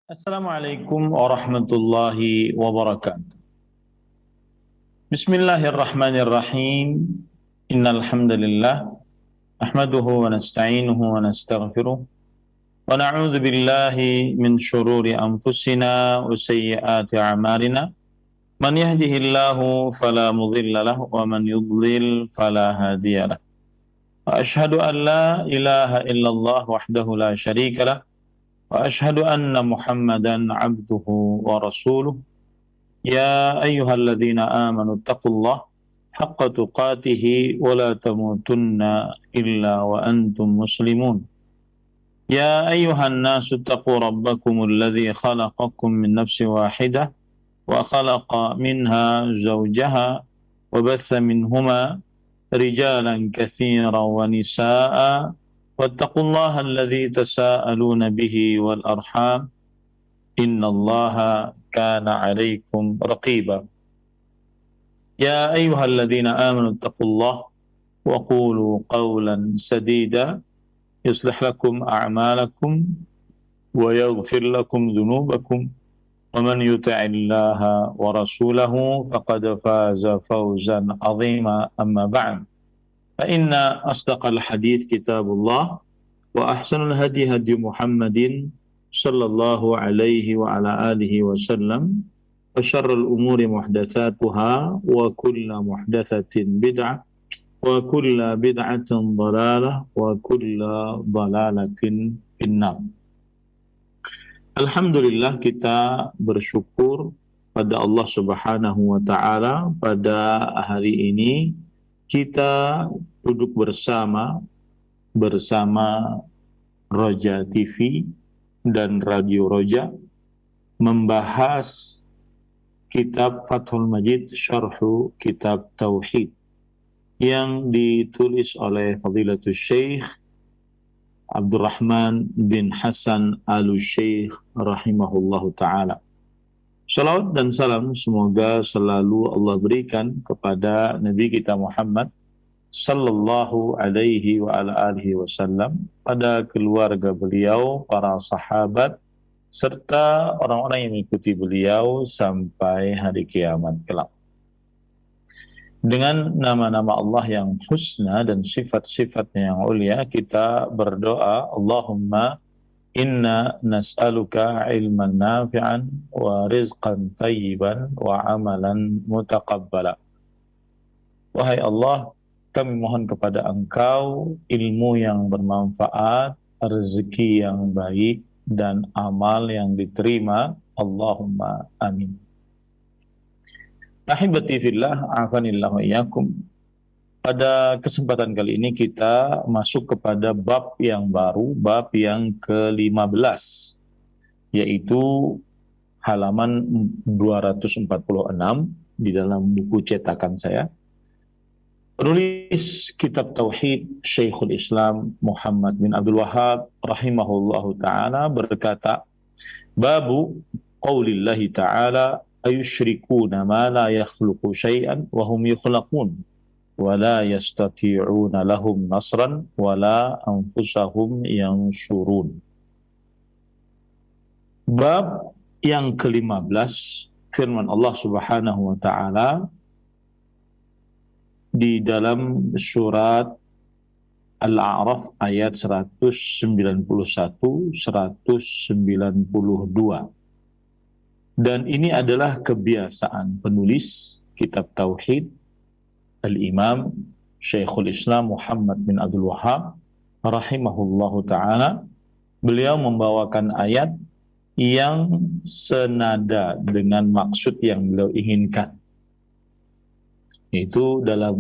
Assalamualaikum warahmatullahi wabarakatuh. Bismillahirrahmanirrahim. Innal hamdalillah nahmaduhu wa nasta'inuhu wa nastaghfiruh wa na'udzu billahi min shururi anfusina wa sayyiati a'malina. Man yahdihillahu fala mudilla lahu wa man yudlil fala hadiya lahu. Wa asyhadu an la ilaha illallah wahdahu la syarika lah wa asyhadu anna Muhammadan 'abduhu wa rasuluh. يا أيها الذين آمنوا اتقوا الله حق تقاته ولا تموتن إلا وأنتم مسلمون يا أيها الناس اتقوا ربكم الذي خلقكم من نفس واحدة وخلق منها زوجها وبث منهما رجالا كثيرا ونساء واتقوا الله الذي تساءلون به والأرحام إن الله كان عليكم رقيبا يا أيها الذين آمنوا اتقوا الله وقولوا قولا سديدا يصلح لكم أعمالكم ويغفر لكم ذنوبكم ومن يطع الله ورسوله فقد فاز فوزا عظيما أما بعد فإن أصدق الحديث كتاب الله وأحسن الهدي هدي محمد صلى الله عليه وعلى آله وسلم وشر الأمور محدثاتها وكل محدثة بدعة وكل بدعة ضلالة وكل ضلالة في النار. Alhamdulillah, kita bersyukur pada Allah Subhanahu wa Ta'ala. Pada hari ini kita duduk bersama Roja TV dan Radio Roja membahas kitab Fathul Majid Syarhu Kitab Tauhid yang ditulis oleh Fadilatul Syekh Abdurrahman bin Hasan Al-Syekh rahimahullahu ta'ala. Salawat dan salam semoga selalu Allah berikan kepada Nabi kita Muhammad sallallahu alaihi wa ala alihi wasallam, pada keluarga beliau, para sahabat, serta orang-orang yang mengikuti beliau sampai hari kiamat kelak. Dengan nama-nama Allah yang husna dan sifat-sifatnya yang ulia, kita berdoa, Allahumma inna nas'aluka ilman nafi'an wa rizqan tayyiban wa amalan mutaqabbala. Wahai Allah, kami mohon kepada Engkau ilmu yang bermanfaat, rezeki yang baik, dan amal yang diterima. Allahumma amin. Ahibati fillah, afanillahu iyyakum. Pada kesempatan kali ini kita masuk kepada bab yang baru, bab yang ke-15, yaitu halaman 246 di dalam buku cetakan saya. Penulis kitab Tauhid Syekhul Islam Muhammad bin Abdul Wahhab rahimahullahu ta'ala berkata, Babu qawlillahi ta'ala ayushrikuna ma la yakhluqu syai'an wa hum yukhlaqun wa la yastati'una lahum nasran wa la anfusahum yansurun. Bab yang ke-15, firman Allah Subhanahu wa ta'ala di dalam surat Al-A'raf ayat 191, 192. Dan ini adalah kebiasaan penulis kitab Tauhid, Al-Imam Syekhul Islam Muhammad bin Abdul Wahhab rahimahullahu ta'ala. Beliau membawakan ayat yang senada dengan maksud yang beliau inginkan. Itu dalam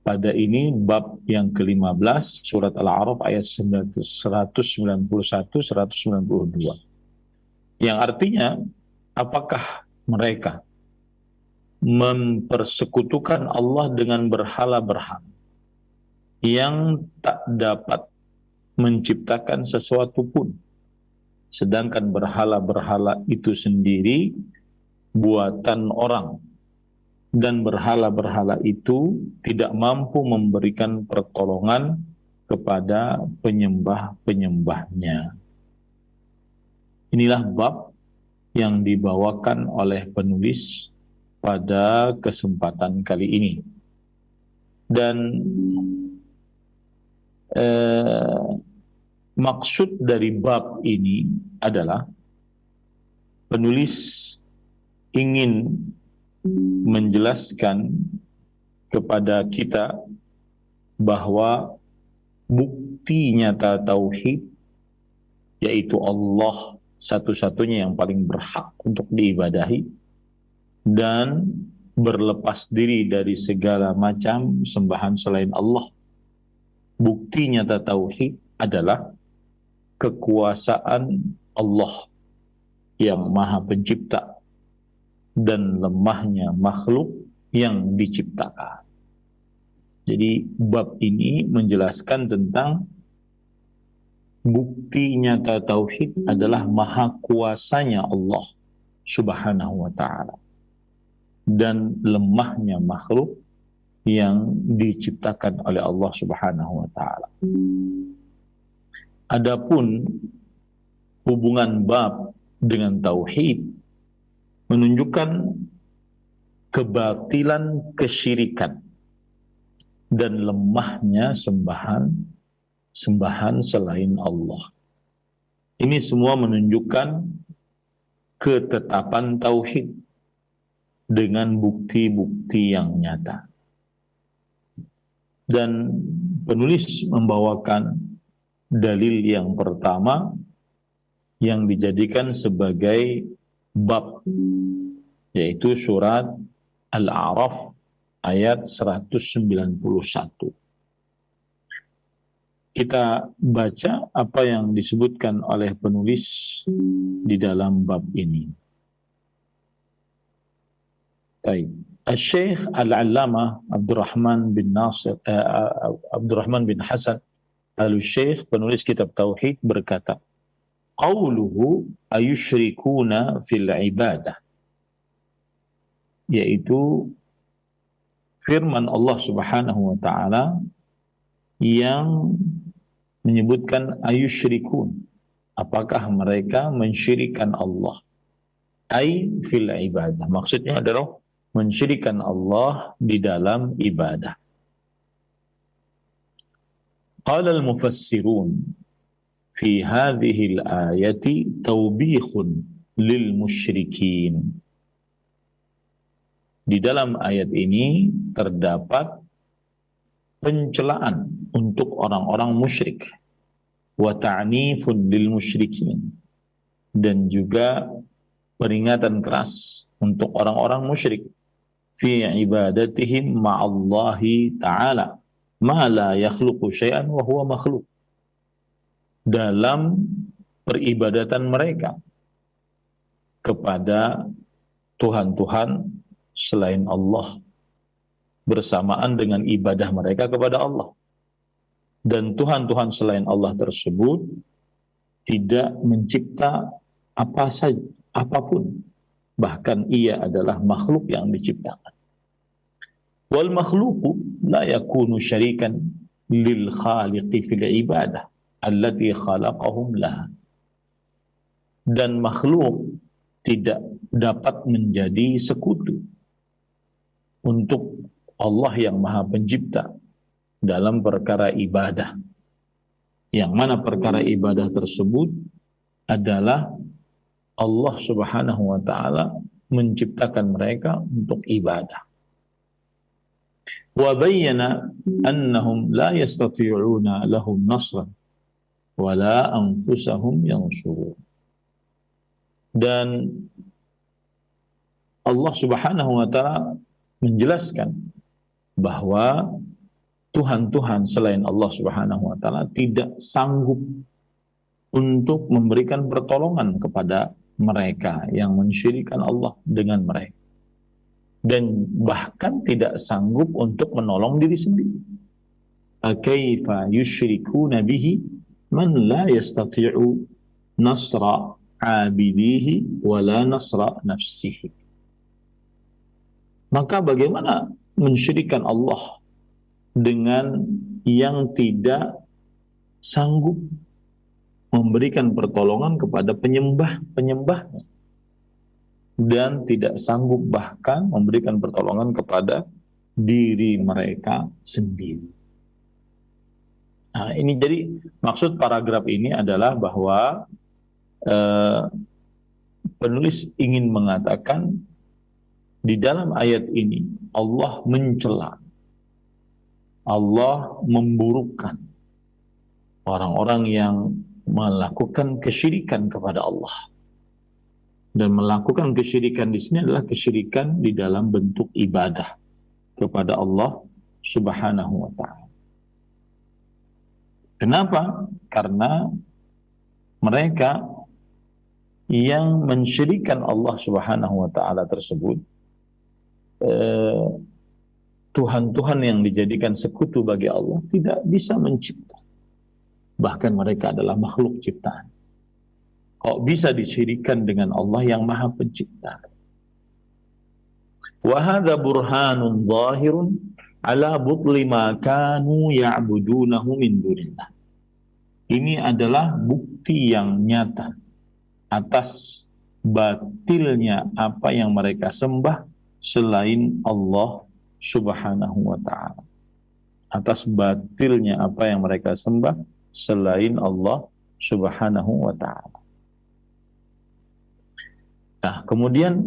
pada ini bab yang ke-15 surat Al-A'raf ayat 191, 192. Yang artinya, apakah mereka mempersekutukan Allah dengan berhala-berhala yang tak dapat menciptakan sesuatu pun, sedangkan berhala-berhala itu sendiri buatan orang, dan berhala-berhala itu tidak mampu memberikan pertolongan kepada penyembah-penyembahnya. Inilah bab yang dibawakan oleh penulis pada kesempatan kali ini. Dan maksud dari bab ini adalah penulis ingin menjelaskan kepada kita bahwa bukti nyata tauhid, yaitu Allah satu-satunya yang paling berhak untuk diibadahi, dan berlepas diri dari segala macam sembahan selain Allah. Bukti nyata tauhid adalah kekuasaan Allah yang maha pencipta dan lemahnya makhluk yang diciptakan. Jadi bab ini menjelaskan tentang bukti nyata tauhid adalah maha kuasanya Allah Subhanahu wa ta'ala dan lemahnya makhluk yang diciptakan oleh Allah Subhanahu wa ta'ala. Adapun hubungan bab dengan tauhid menunjukkan kebatilan kesyirikan dan lemahnya sembahan selain Allah. Ini semua menunjukkan ketetapan tauhid dengan bukti-bukti yang nyata. Dan penulis membawakan dalil yang pertama yang dijadikan sebagai bab, yaitu surat Al-A'raf ayat 191. Kita baca apa yang disebutkan oleh penulis di dalam bab ini. Baik. Al-Syekh Al-Allamah Abdurrahman bin Hasan Al-Syekh, penulis kitab Tauhid, berkata, qauluhu ayusyrikuna fil ibadah, yaitu firman Allah Subhanahu wa ta'ala yang menyebutkan ayusyrikun, apakah mereka mensyirikan Allah, ay fil ibadah, maksudnya adalah mensyirikan Allah di dalam ibadah. Qala al-mufassirun fi hadhihi al-ayati tawbikhun lil musyrikin. Di dalam ayat ini terdapat pencelaan untuk orang-orang musyrik, wa ta'nifun lil musyrikin, dan juga peringatan keras untuk orang-orang musyrik fi ibadatihim ma'allahi ta'ala ma la yakhluqu syai'an wa huwa makhluk, dalam peribadatan mereka kepada Tuhan-Tuhan selain Allah, bersamaan dengan ibadah mereka kepada Allah. Dan Tuhan-Tuhan selain Allah tersebut tidak mencipta apa saja, apapun, bahkan ia adalah makhluk yang diciptakan. Wal makhluqu la yakunu syarikan lil khaliqi fil ibadah allati khalaqahum laha. Dan makhluk tidak dapat menjadi sekutu untuk Allah yang maha pencipta dalam perkara ibadah, yang mana perkara ibadah tersebut adalah Allah Subhanahu wa ta'ala menciptakan mereka untuk ibadah. Wa bayyana annahum la yastati'una lahum nasran wa la anfusahum yansurun. Dan Allah Subhanahu wa ta'ala menjelaskan bahwa Tuhan-Tuhan selain Allah Subhanahu wa ta'ala tidak sanggup untuk memberikan pertolongan kepada mereka yang mensyirikkan Allah dengan mereka, dan bahkan tidak sanggup untuk menolong diri sendiri. Kaifa yusyrikuna bihi man la yastati'u nasra abidihi wa la nasra nafsihi. Maka bagaimana mensyirikkan Allah dengan yang tidak sanggup memberikan pertolongan kepada penyembah-penyembahnya, dan tidak sanggup bahkan memberikan pertolongan kepada diri mereka sendiri. Nah, ini jadi maksud paragraf ini adalah bahwa eh, penulis ingin mengatakan di dalam ayat ini Allah mencela, Allah memburukkan orang-orang yang melakukan kesyirikan kepada Allah. Dan melakukan kesyirikan di sini adalah kesyirikan di dalam bentuk ibadah kepada Allah Subhanahu wa taala. Kenapa? Karena mereka yang mensyirikan Allah Subhanahu wa taala tersebut, Tuhan-Tuhan yang dijadikan sekutu bagi Allah, tidak bisa mencipta. Bahkan mereka adalah makhluk ciptaan. Kok bisa disyirikan dengan Allah yang Maha Pencipta? Wa hadza burhanun zahirun ala butli ma kanu ya'budunahu min dunillah. Ini adalah bukti yang nyata atas batilnya apa yang mereka sembah selain Allah Subhanahu wa ta'ala. Atas batilnya apa yang mereka sembah selain Allah Subhanahu wa ta'ala. Nah, kemudian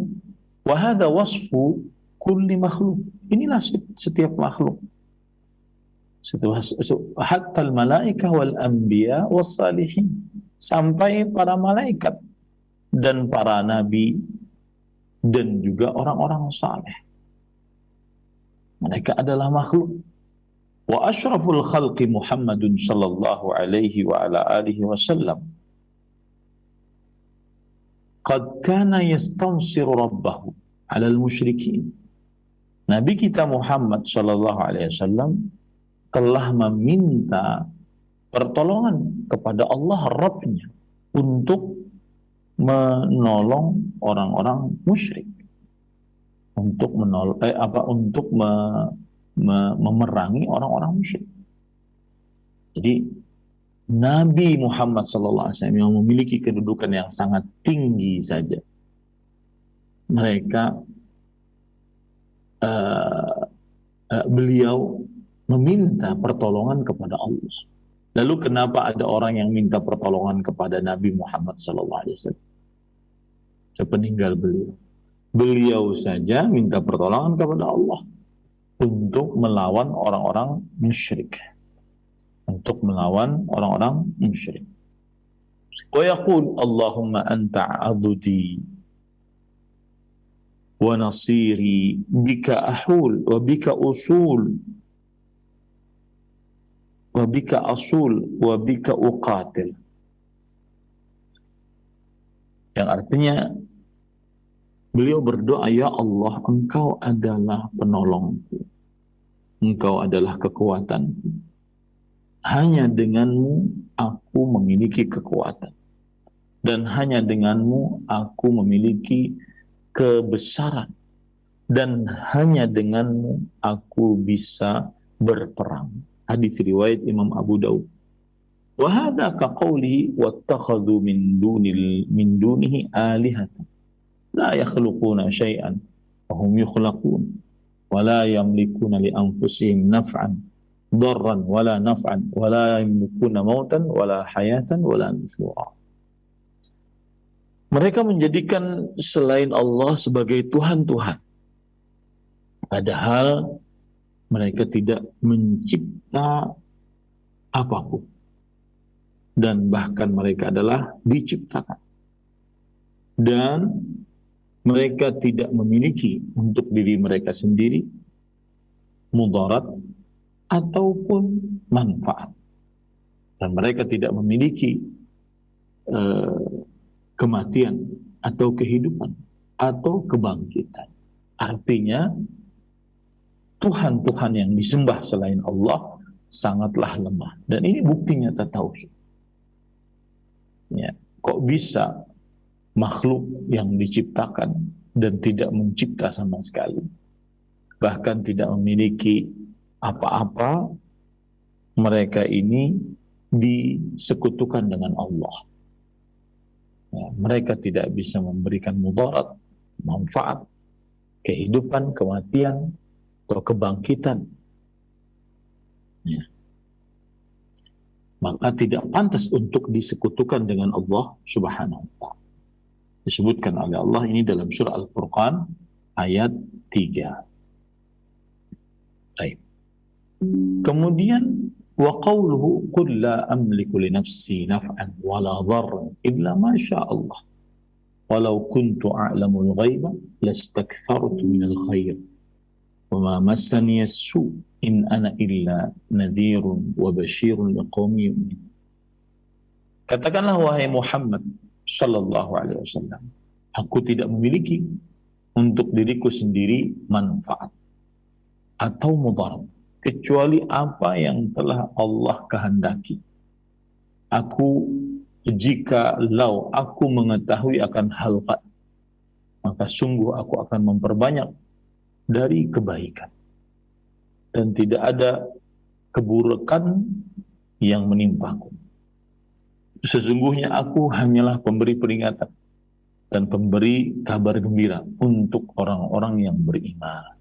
wahada wasfu kulli makhluk. Inilah setiap makhluk. Hatta al-malaika wal anbiya was salihin. Sampai para malaikat dan para nabi dan juga orang-orang saleh. Mereka adalah makhluk. Wa asyraful khalqi Muhammadun sallallahu alaihi wa ala alihi wasallam qad kana yastansiru rabbahu 'ala al-musyrikin. Nabi kita Muhammad sallallahu alaihi wasallam telah meminta pertolongan kepada Allah Rabb-nya untuk menolong orang-orang musyrik, untuk memerangi orang-orang musyrik. Jadi Nabi Muhammad SAW yang memiliki kedudukan yang sangat tinggi saja, beliau meminta pertolongan kepada Allah. Lalu kenapa ada orang yang minta pertolongan kepada Nabi Muhammad SAW sepeninggal beliau? Beliau saja minta pertolongan kepada Allah untuk melawan orang-orang musyrik. Untuk melawan orang-orang musyrik. Wa yaqul Allahumma anta abdi wa nasiri bika ahul wa bika usul wa bika asul wa bika uqatil. Yang artinya beliau berdoa, ya Allah, Engkau adalah penolongku, Engkau adalah kekuatanku. Hanya denganmu aku memiliki kekuatan, dan hanya denganmu aku memiliki kebesaran, dan hanya denganmu aku bisa berperang. Hadis riwayat Imam Abu Daud. Wa hadha ka qawlihi wattakhadhu min dunihi alihatan la yakhluquna syai'an wa hum yukhlaqun wa la yamlikuna li anfusihim naf'an darran wala naf'an wala yamlikuna mautan wala hayatan wala nusyura. Mereka menjadikan selain Allah sebagai Tuhan-Tuhan, padahal mereka tidak mencipta apapun, dan bahkan mereka adalah diciptakan, dan mereka tidak memiliki untuk diri mereka sendiri mudarat ataupun manfaat, dan mereka tidak memiliki kematian atau kehidupan atau kebangkitan. Artinya Tuhan-Tuhan yang disembah selain Allah sangatlah lemah, dan ini bukti nyata tauhid. Ya, kok bisa makhluk yang diciptakan dan tidak mencipta sama sekali, bahkan tidak memiliki apa-apa, mereka ini disekutukan dengan Allah. Ya, mereka tidak bisa memberikan mudarat, manfaat, kehidupan, kematian, atau kebangkitan. Ya. Maka tidak pantas untuk disekutukan dengan Allah Subhanahu wa ta'ala. Disebutkan oleh Allah ini dalam surah Al-Furqan ayat 3. Baik. Kemudian wa qawluhu qul la amliku li nafsi naf'an wala dharran illa ma syaa Allah walau kuntu a'lamul ghaiba lastakthartu minal khair wa ma massani as-su in ana illa nadhirun wa basyirun liqaumin yu'minun. Katakanlah wahai Muhammad sallallahu alaihi wasallam, aku tidak memiliki untuk diriku sendiri manfaat atau mudarat kecuali apa yang telah Allah kehendaki. Jika aku mengetahui akan hal gaib, maka sungguh aku akan memperbanyak dari kebaikan dan tidak ada keburukan yang menimpaku. Sesungguhnya aku hanyalah pemberi peringatan dan pemberi kabar gembira untuk orang-orang yang beriman.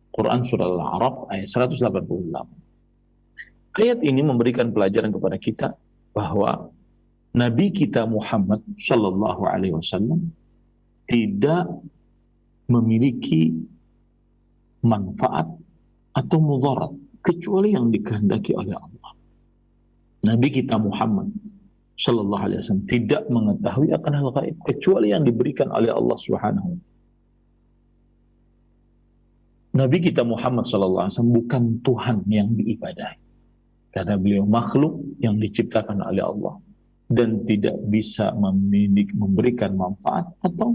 Quran Surah Al-A'raf ayat 188. Ayat ini memberikan pelajaran kepada kita bahwa Nabi kita Muhammad Sallallahu Alaihi Wasallam tidak memiliki manfaat atau mudarat kecuali yang dikehendaki oleh Allah. Nabi kita Muhammad Sallallahu Alaihi Wasallam tidak mengetahui akan hal gaib kecuali yang diberikan oleh Allah Subhanahu. Nabi kita Muhammad Sallallahu Alaihi Wasallam bukan Tuhan yang diibadahi, karena beliau makhluk yang diciptakan oleh Allah dan tidak bisa memberikan manfaat atau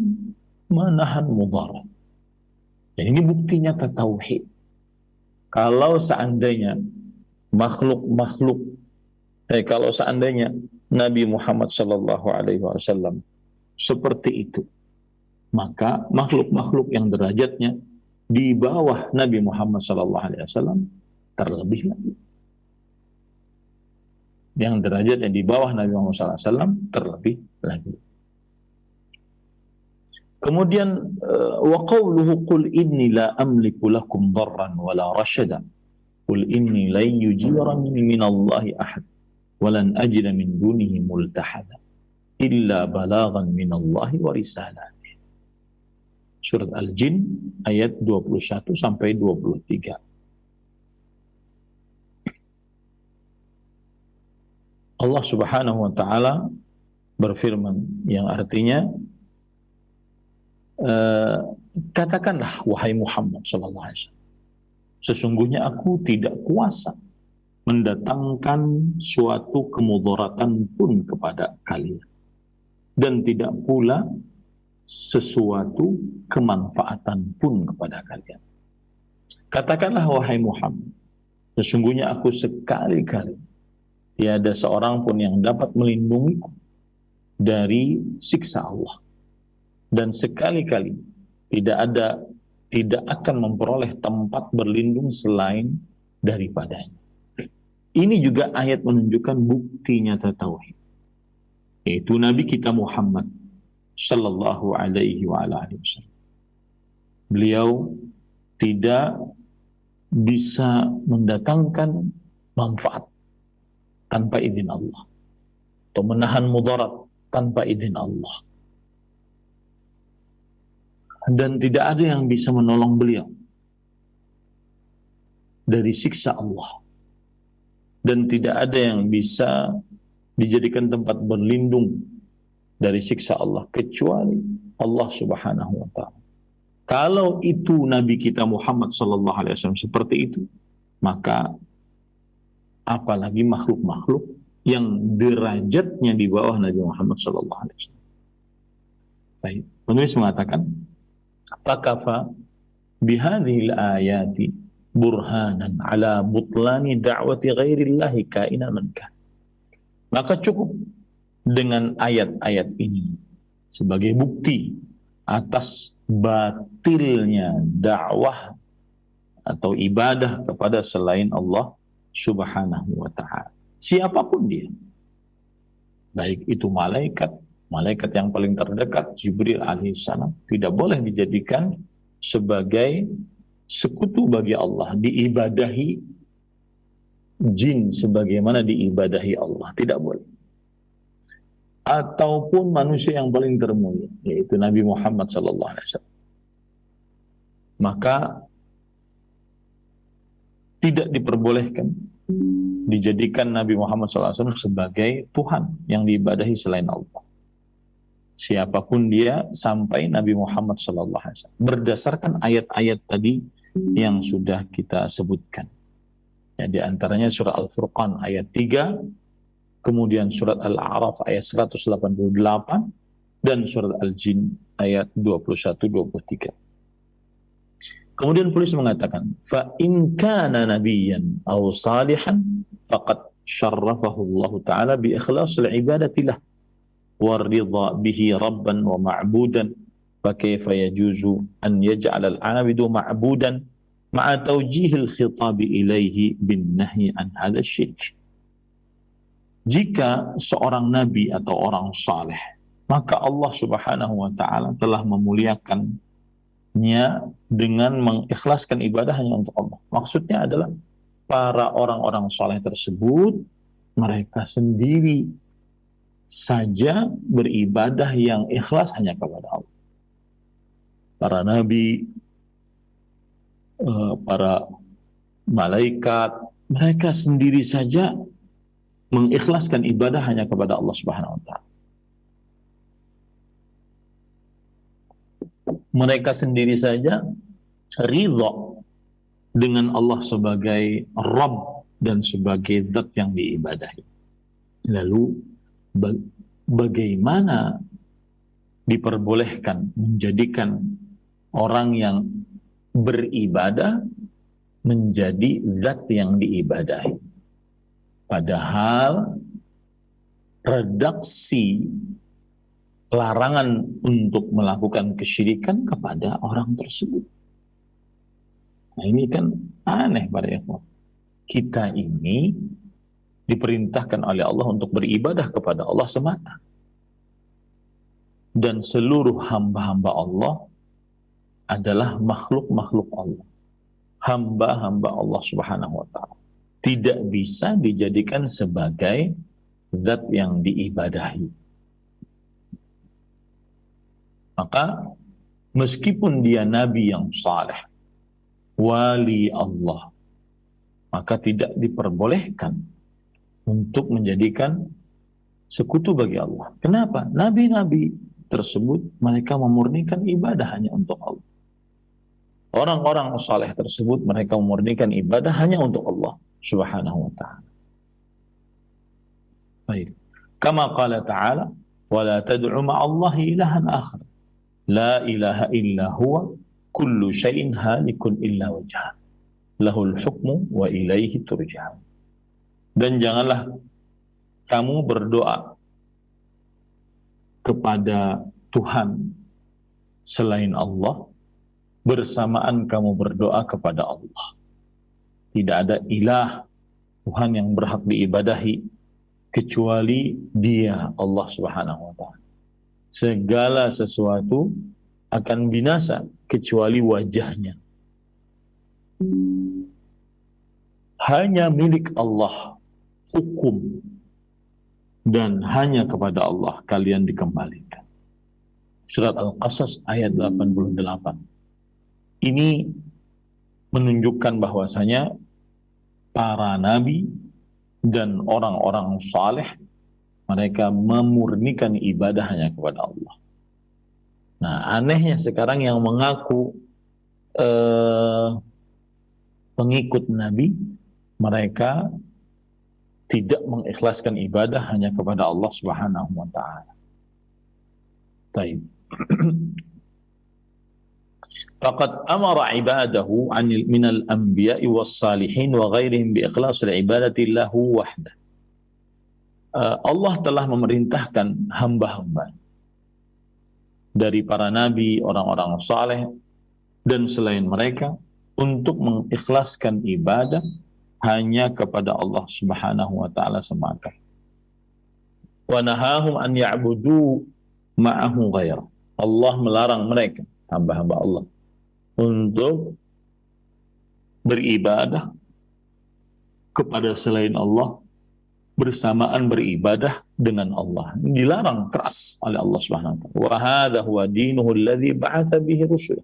menahan mudarat. Dan ini bukti nyata tauhid. Kalau seandainya kalau seandainya Nabi Muhammad Sallallahu Alaihi Wasallam seperti itu, maka makhluk-makhluk yang derajatnya di bawah Nabi Muhammad Sallallahu Alaihi Wasallam terlebih lagi. Yang derajatnya di bawah Nabi Muhammad Sallallahu Alaihi Wasallam terlebih lagi. Kemudian wa qawluhu qul inni la amliku lakum darran wala rashada qul inni lan yujirani minallahi ahad walan ajida min dunihi multahada illa balaghan minallahi wa risalah. Surat Al-Jin ayat 21 sampai 23. Allah Subhanahu wa taala berfirman yang artinya katakanlah wahai Muhammad sallallahu alaihi wasallam, sesungguhnya aku tidak kuasa mendatangkan suatu kemudaratan pun kepada kalian dan tidak pula sesuatu kemanfaatan pun kepada kalian. Katakanlah wahai Muhammad, sesungguhnya aku sekali-kali tiada seorang pun yang dapat melindungiku dari siksa Allah, dan sekali-kali tidak akan memperoleh tempat berlindung selain daripadanya. Ini juga ayat menunjukkan bukti nyata tauhid, yaitu Nabi kita Muhammad Sallallahu Alaihi Wasallam. Beliau tidak bisa mendatangkan manfaat tanpa izin Allah, atau menahan mudarat tanpa izin Allah, dan tidak ada yang bisa menolong beliau dari siksa Allah, dan tidak ada yang bisa dijadikan tempat berlindung dari siksa Allah kecuali Allah Subhanahu wa ta'ala. Kalau itu Nabi kita Muhammad sallallahu alaihi wasallam seperti itu, maka apalagi makhluk-makhluk yang derajatnya di bawah Nabi Muhammad sallallahu alaihi wasallam. Baik, penulis mengatakan, "Fakafa bihadhil ayati burhanan ala butlani da'wati ghairillahi ka'inan man kan." Maka cukup dengan ayat-ayat ini sebagai bukti atas batilnya dakwah atau ibadah kepada selain Allah Subhanahu wa ta'ala. siapapun dia, baik itu malaikat yang paling terdekat Jibril alaihissalam, tidak boleh dijadikan sebagai sekutu bagi Allah, diibadahi jin sebagaimana diibadahi Allah, tidak boleh. Ataupun manusia yang paling termulia, yaitu Nabi Muhammad SAW, maka tidak diperbolehkan dijadikan Nabi Muhammad SAW sebagai Tuhan yang diibadahi selain Allah. Siapapun dia sampai Nabi Muhammad SAW, berdasarkan ayat-ayat tadi yang sudah kita sebutkan. Ya, di antaranya surah Al-Furqan ayat 3, kemudian surat Al-A'raf ayat 188, dan surat Al-Jin ayat 21-23. Kemudian penulis mengatakan, fa in kana nabiyyan aw salihan faqad syarrafahu Allah taala bi ikhlasil ibadati lah wa ridha bihi rabban wa ma'budan, fa kayfa yajuzu an yaj'al al-'abidu ma'budan ma'a tawjihil khitab ilaihi bin nahyi an hadha syirk. Jika seorang nabi atau orang saleh, maka Allah Subhanahu wa taala telah memuliakannya dengan mengikhlaskan ibadah hanya untuk Allah. Maksudnya adalah para orang-orang saleh tersebut, mereka sendiri saja beribadah yang ikhlas hanya kepada Allah. Para nabi, para malaikat, mereka sendiri saja mengikhlaskan ibadah hanya kepada Allah Subhanahu wa taala. Mereka sendiri saja ridha dengan Allah sebagai Rabb dan sebagai zat yang diibadahi. Lalu bagaimana diperbolehkan menjadikan orang yang beribadah menjadi zat yang diibadahi? Padahal redaksi larangan untuk melakukan kesyirikan kepada orang tersebut. Nah, ini kan aneh para ikhwan. Kita ini diperintahkan oleh Allah untuk beribadah kepada Allah semata. Dan seluruh hamba-hamba Allah adalah makhluk-makhluk Allah. Hamba-hamba Allah Subhanahu wa ta'ala. Tidak bisa dijadikan sebagai zat yang diibadahi. Maka meskipun dia nabi yang saleh, wali Allah, maka tidak diperbolehkan untuk menjadikan sekutu bagi Allah. Kenapa? Nabi-nabi tersebut mereka memurnikan ibadah hanya untuk Allah. Orang-orang saleh tersebut mereka memurnikan ibadah hanya untuk Allah Subhanahu wa ta'ala. Baik. Kama qala ta'ala, wa la tad'u ma'allahi ilahan akhar. La ilaha illa huwa kullu syai'in halikun illa wajhah. Lahul hukmu wa ilaihi turja'un. Dan janganlah kamu berdoa kepada Tuhan selain Allah bersamaan kamu berdoa kepada Allah. Tidak ada ilah Tuhan yang berhak diibadahi kecuali Dia, Allah Subhanahu wa ta'ala. Segala sesuatu akan binasa kecuali wajahnya. Hanya milik Allah hukum dan hanya kepada Allah kalian dikembalikan. Surat Al-Qasas ayat 88. Ini menunjukkan bahwasanya para nabi dan orang-orang saleh mereka memurnikan ibadah hanya kepada Allah. Nah, anehnya sekarang yang mengaku pengikut nabi, mereka tidak mengikhlaskan ibadah hanya kepada Allah Subhanahu wa ta'ala. Baik. Faqad amara ibadahu minal anbiya'i was salihin wa ghairihim bi ikhlasil ibadati lahu wahdah. Allah telah memerintahkan hamba-hamba dari para nabi, orang-orang saleh dan selain mereka untuk mengikhlaskan ibadah hanya kepada Allah Subhanahu wa taala semata. Wa nahahum an ya'budu ma'ahu ghairah. Allah melarang mereka, hamba-hamba Allah, untuk beribadah kepada selain Allah bersamaan beribadah dengan Allah. Dilarang keras oleh Allah Subhanahu wa taala. Wa hadha huwa dinuhu alladzi ba'atha bihi rusul.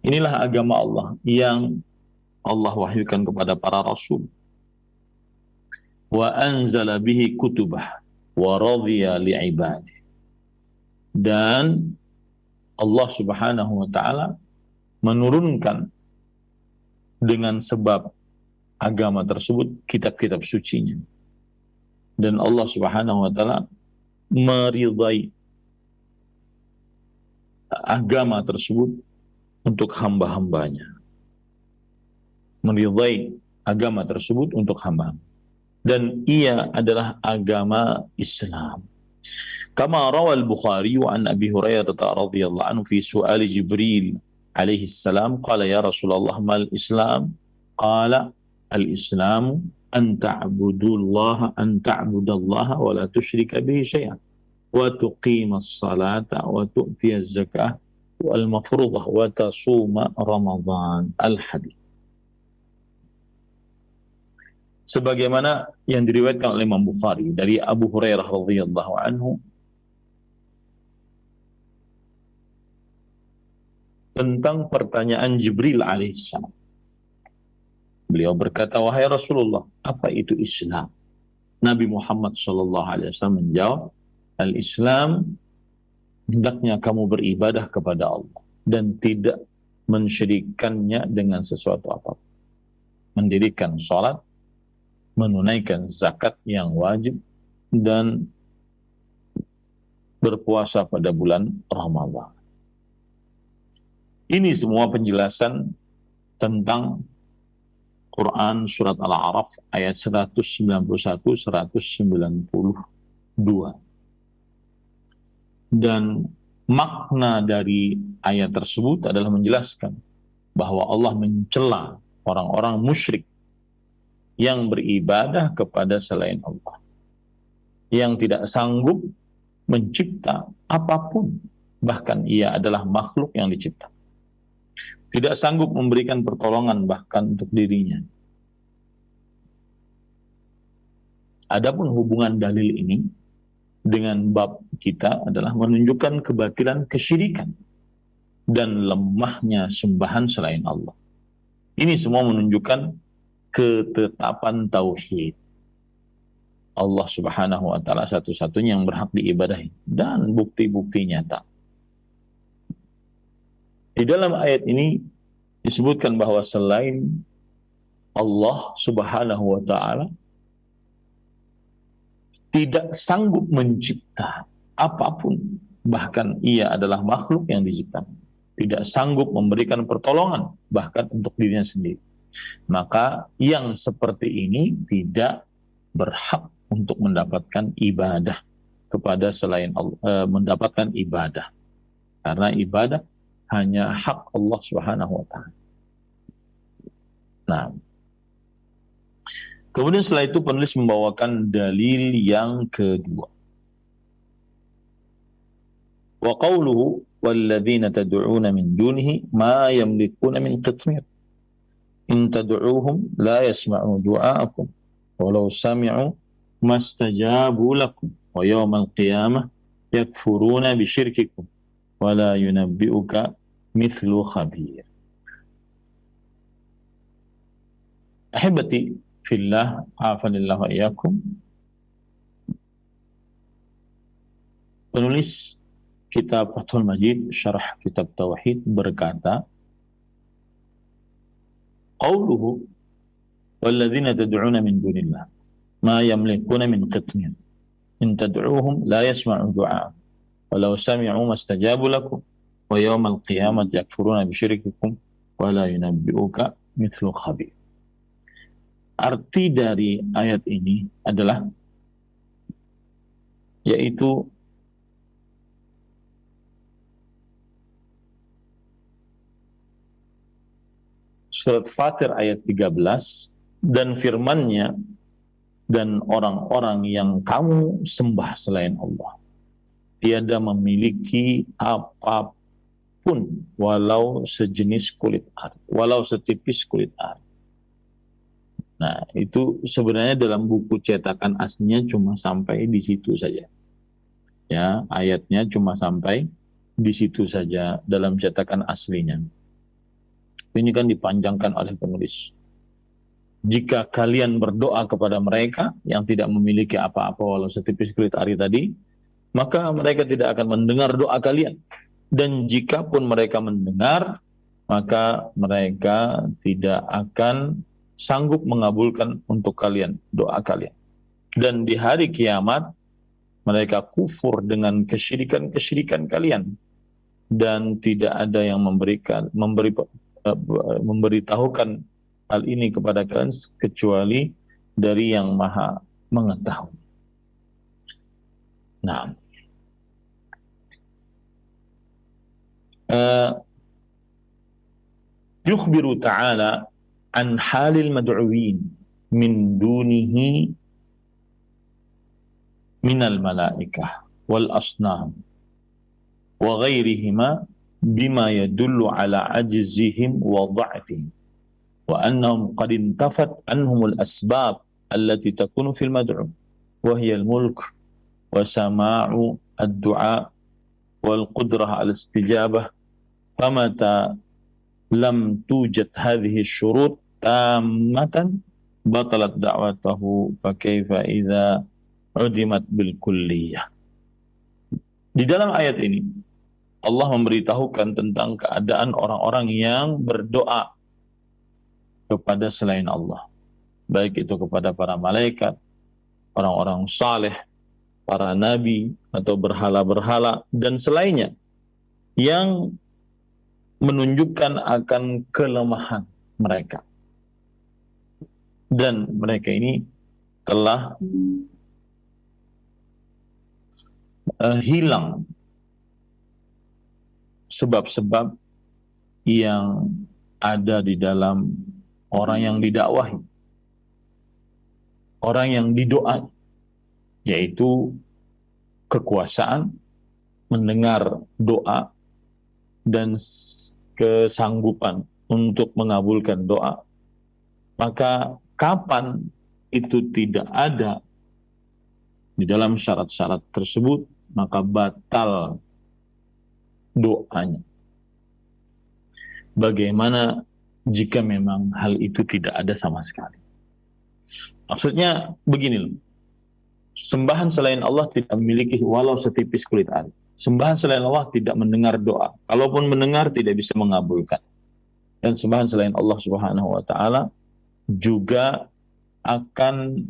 Inilah agama Allah yang Allah wahyukan kepada para rasul. Wa anzala bihi kutubah wa radhiya li'ibadihi. Dan Allah Subhanahu wa taala menurunkan dengan sebab agama tersebut kitab-kitab sucinya. Dan Allah Subhanahu wa taala meridai agama tersebut untuk hamba-hambanya. Meridai agama tersebut untuk hamba. Dan ia adalah agama Islam. Kama rawal Bukhari an Abi Hurairah radhiyallahu anhu fi su'al Jibril alaihi salam qala ya Rasulullah mal Islam qala al-Islamu an ta'budallaha wa la tusyrika bihi syai'an wa tuqimas salata wa tu'tiyaz zakah wal mafruḍah wa tasuma Ramadan. Al-hadits. Sebagaimana yang diriwayatkan oleh Imam Bukhari dari Abu Hurairah radhiyallahu anhu tentang pertanyaan Jibril alaihissalam. Beliau berkata, wahai Rasulullah, apa itu Islam? Nabi Muhammad SAW menjawab, al-Islam hendaknya kamu beribadah kepada Allah dan tidak mensyirikannya dengan sesuatu apapun. Mendirikan sholat, menunaikan zakat yang wajib, dan berpuasa pada bulan Ramadhan. Ini semua penjelasan tentang Quran Surat Al-A'raf ayat 191-192. Dan makna dari ayat tersebut adalah menjelaskan bahwa Allah mencela orang-orang musyrik yang beribadah kepada selain Allah, yang tidak sanggup mencipta apapun, bahkan ia adalah makhluk yang dicipta. Tidak sanggup memberikan pertolongan bahkan untuk dirinya. Adapun hubungan dalil ini dengan bab kita adalah menunjukkan kebatilan kesyirikan dan lemahnya sembahan selain Allah. Ini semua menunjukkan ketetapan tauhid. Allah Subhanahu wa taala satu-satunya yang berhak diibadahi dan bukti-bukti nyata. Di dalam ayat ini disebutkan bahwa selain Allah Subhanahu wa taala tidak sanggup mencipta apapun, bahkan ia adalah makhluk yang diciptakan. Tidak sanggup memberikan pertolongan bahkan untuk dirinya sendiri. Maka yang seperti ini tidak berhak untuk mendapatkan ibadah kepada selain Allah, mendapatkan ibadah. Karena ibadah hanya hak Allah Subhanahu wa taala. Nah, kemudian setelah itu penulis membawakan dalil yang kedua. Wa qawluhu walladzina tad'una min dunihi ma yamlikuna min qitmir in tad'uuhum la yasma'u du'aakum walau sami'u mastajabu lakum wa yawmal qiyamah yakfuruna bisyirkikum wa la yunabbi'uka mithlu khabir. Ahibati fillah, afanillah wa iyyakum. Penulis kitab Fathul Majid, syarah kitab Tauhid berkata, qawluhu walladzina tad'una min dunillah ma yamlikuna min qitmir in tad'uuhum la yasma'u du'a walau sami'u mastajabu lakum wa yawmal qiyamati yakfuruna bisyirkikum wa la yunabbi'uka mithlu khabir. Arti dari ayat ini adalah yaitu surat Fatir ayat 13 dan firman-Nya, dan orang-orang yang kamu sembah selain Allah tiada memiliki apapun walau sejenis kulit ari, walau setipis kulit ari. Nah, itu sebenarnya dalam buku cetakan aslinya cuma sampai di situ saja. Ya, ayatnya cuma sampai di situ saja dalam cetakan aslinya. Ini kan dipanjangkan oleh penulis. Jika kalian berdoa kepada mereka yang tidak memiliki apa-apa walau setipis kulit ari tadi, maka mereka tidak akan mendengar doa kalian. Dan jikapun mereka mendengar, maka mereka tidak akan sanggup mengabulkan untuk kalian doa kalian. Dan di hari kiamat, mereka kufur dengan kesyirikan-kesyirikan kalian. Dan tidak ada yang memberitahukan hal ini kepada kalian kecuali dari yang maha mengetahui. Nah, yukhbiru ta'ala an halil mad'uwin min dunihi minal malaikah wal asnam wa ghairihima bima yadullu ala ajzihim wa dha'fihim wa annahum qad intafat anhumul asbab allati takunu fil mad'u wa hiya al mulk wa sama'u ad-du'a wal qudrah al istijabah famata lam tujad hadhihi syurut tammatan batalat da'watahu fa kaifa idza udimat bil kulliyah. Di dalam ayat ini Allah memberitahukan tentang keadaan orang-orang yang berdoa kepada selain Allah, baik itu kepada para malaikat, orang-orang saleh, para nabi atau berhala-berhala dan selainnya yang menunjukkan akan kelemahan mereka. Dan mereka ini telah hilang sebab-sebab yang ada di dalam orang yang didakwahi, orang yang didoai, yaitu kekuasaan, mendengar doa, dan kesanggupan untuk mengabulkan doa. Maka kapan itu tidak ada di dalam syarat-syarat tersebut, maka batal doanya. Bagaimana jika memang hal itu tidak ada sama sekali? Maksudnya begini loh, sembahan selain Allah tidak memiliki walau setipis kulit ari. Sembahan selain Allah tidak mendengar doa. Kalaupun mendengar tidak bisa mengabulkan. Dan sembahan selain Allah Subhanahu wa taala juga akan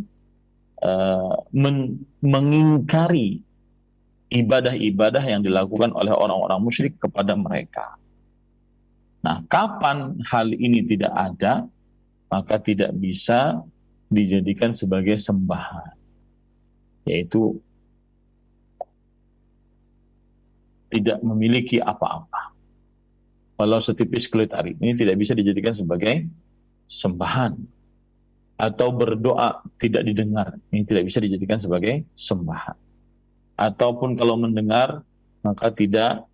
mengingkari ibadah-ibadah yang dilakukan oleh orang-orang musyrik kepada mereka. Nah, kapan hal ini tidak ada, maka tidak bisa dijadikan sebagai sembahan, yaitu tidak memiliki apa-apa. Walau setipis kulit ari, ini tidak bisa dijadikan sebagai sembahan. Atau berdoa tidak didengar, ini tidak bisa dijadikan sebagai sembahan. Ataupun kalau mendengar, maka tidak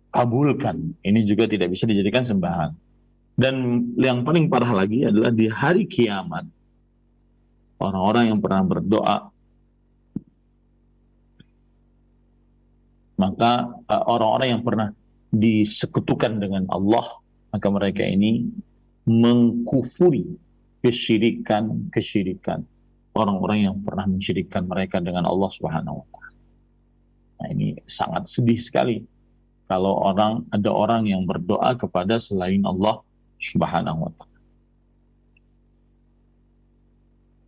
kabulkan, ini juga tidak bisa dijadikan sembahan. Dan yang paling parah lagi adalah di hari kiamat, orang-orang yang pernah berdoa, maka orang-orang yang pernah disekutukan dengan Allah, maka mereka ini mengkufuri kesyirikan orang-orang yang pernah mensyirikkan mereka dengan Allah Subhanahu wa taala. Nah, ini sangat sedih sekali kalau ada orang yang berdoa kepada selain Allah Subhanahu wa taala.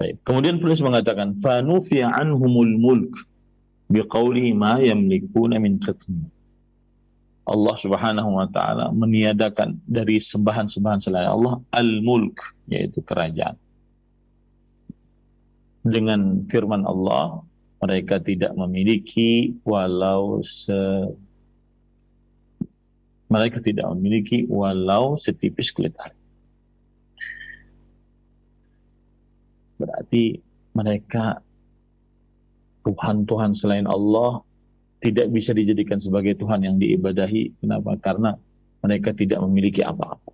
Baik. Kemudian penulis mengatakan fanufiya anhumul mulk biqaulihi ma yamlikuna min qitmir. Allah Subhanahu wa taala meniadakan dari sembahan-sembahan selain Allah al-mulk, yaitu kerajaan. Dengan firman Allah, mereka tidak memiliki walau Mereka tidak memiliki walau setipis kulit ari. Berarti mereka Tuhan-Tuhan selain Allah tidak bisa dijadikan sebagai Tuhan yang diibadahi. Kenapa? Karena mereka tidak memiliki apa-apa.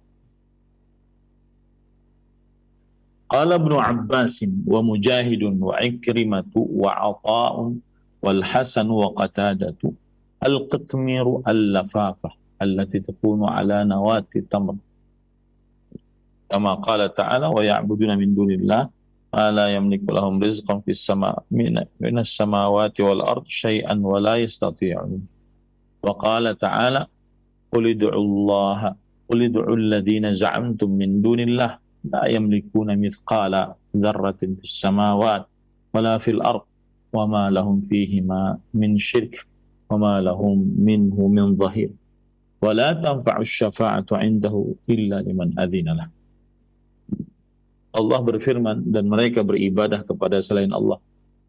Qala Ibnu Abbas wa Mujahidun wa Ikrimatu wa Ata'un wal Hasan wa Qatadatu al-qitmiru al-lafafah allati takunu ala nawati tamr kama qala ta'ala wa ya'buduna min dunillah ma la yamliku lahum rizqan fis sama' minas samawati wal ard syai'an wa la yastati'un. Wa qala ta'ala qul ud'u Allah qul ud'u alladhina za'amtum min dunillah la yamlikuna mithqala dzarratin fis samawati wala fil ard wa ma lahum fihima min syirk wa ma lahum minhu min dhahir wa la tanfa'u asy-syafa'atu 'indahu illa liman adzina lah. Allah berfirman, dan mereka beribadah kepada selain Allah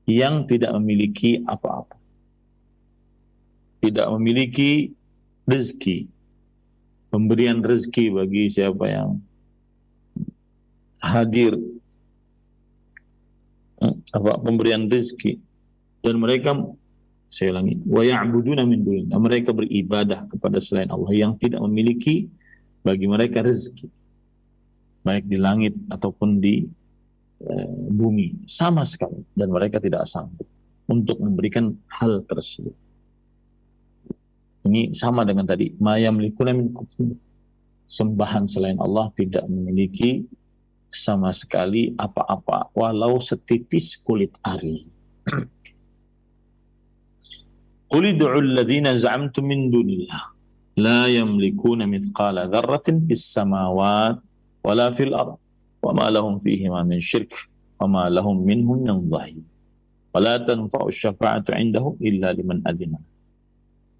yang tidak memiliki apa-apa, tidak memiliki rezeki, pemberian rezeki bagi siapa yang hadir, pemberian rezeki. Dan mereka, saya ulangi, wa ya'buduna min dunillah, mereka beribadah kepada selain Allah yang tidak memiliki bagi mereka rezeki, baik di langit ataupun di bumi, sama sekali, dan mereka tidak sanggup untuk memberikan hal tersebut. Ini sama dengan tadi, ma yamlikuna min qutmin, sembahan selain Allah tidak memiliki sama sekali apa-apa, walau setipis kulit ari. Qul ud'u alladhina za'amtum min dunillah la yamlikuna mithqala dzarratin fis samawati wala fil ard wa ma lahum fihima min syirk wa ma lahum minhum min dhahir wa la tanfa'u asy-syafa'atu 'indahu illa liman adzina.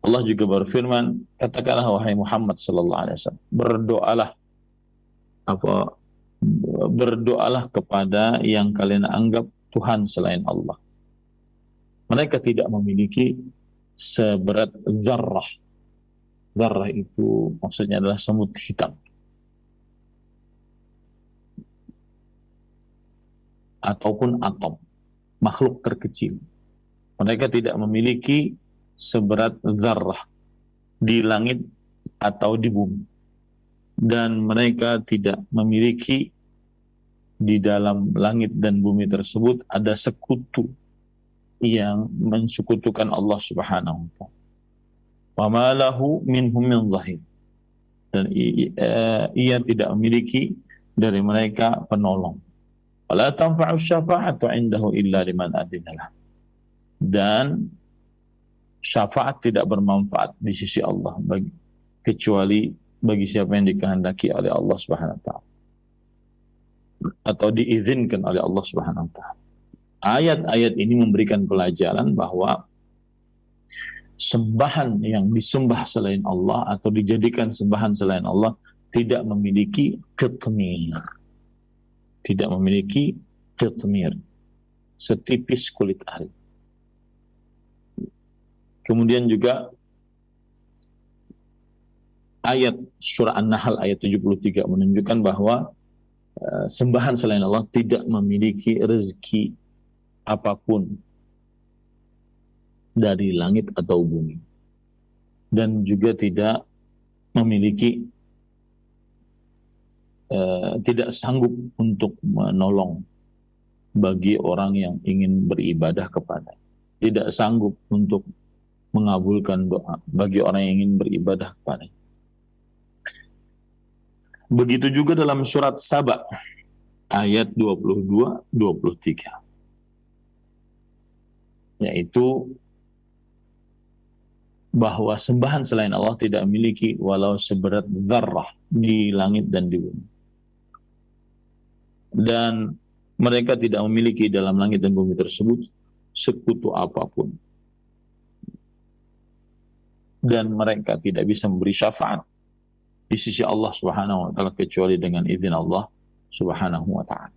Allah juga berfirman, katakanlah wahai Muhammad sallallahu alaihi wasallam, berdoalah kepada yang kalian anggap Tuhan selain Allah. Mereka tidak memiliki seberat zarrah. Zarrah itu maksudnya adalah semut hitam ataupun atom, makhluk terkecil. Mereka tidak memiliki seberat zarrah di langit atau di bumi. Dan mereka tidak memiliki di dalam langit dan bumi tersebut ada sekutu yang mensekutukan Allah Subhanahu wa ta'ala. Wa ma lahu minhum min dhahir. Dan ia tidak memiliki dari mereka penolong. Wala tanfa'u syafa'atu 'indahu illa liman adzina lah. Dan syafaat tidak bermanfaat di sisi Allah kecuali bagi siapa yang dikehendaki oleh Allah Subhanahu wa ta'ala atau diizinkan oleh Allah Subhanahu wa ta'ala. Ayat-ayat ini memberikan pelajaran bahwa sembahan yang disembah selain Allah atau dijadikan sembahan selain Allah tidak memiliki qitmir. Tidak memiliki qitmir, setipis kulit ari. Kemudian juga ayat surah An-Nahl ayat 73 menunjukkan bahwa sembahan selain Allah tidak memiliki rezeki apapun dari langit atau bumi, dan juga tidak memiliki tidak sanggup untuk menolong bagi orang yang ingin beribadah kepada, tidak sanggup untuk mengabulkan doa bagi orang yang ingin beribadah kepada. Begitu juga dalam surat Saba ayat 22-23, yaitu bahwa sembahan selain Allah tidak memiliki walau seberat dzarrah di langit dan di bumi. Dan mereka tidak memiliki dalam langit dan bumi tersebut sekutu apapun. Dan mereka tidak bisa memberi syafaat di sisi Allah Subhanahu wa ta'ala kecuali dengan izin Allah Subhanahu wa ta'ala.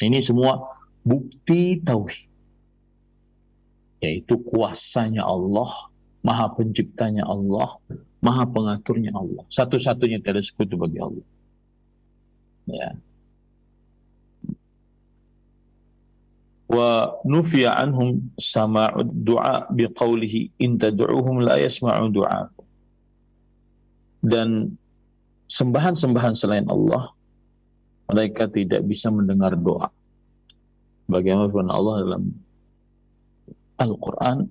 Ini semua bukti tauhid, yaitu kuasanya Allah Maha penciptanya Allah, maha pengaturnya Allah. Satu-satunya tiada sekutu bagi Allah. Ya. Wa nufiya anhum sama'ud du'a biqaulihi in tad'uuhum la yasma'u du'a. Dan sembahan-sembahan selain Allah, mereka tidak bisa mendengar doa. Bagaimana firman Allah dalam Al-Quran,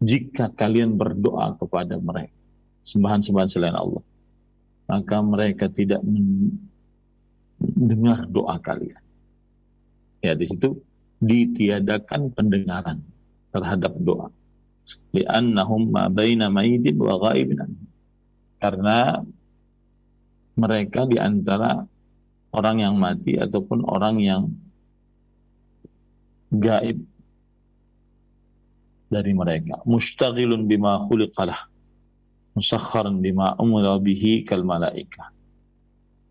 jika kalian berdoa kepada mereka, sembahan-sembahan selain Allah, maka mereka tidak mendengar doa kalian. Ya, di situ ditiadakan pendengaran terhadap doa. Li'annahum ma baina mayitin wa ghaibin. Karena mereka di antara orang yang mati ataupun orang yang gaib dari mereka. Mustaghilun bima khuliqalah, musakharan bima umira bihi kal malaikah.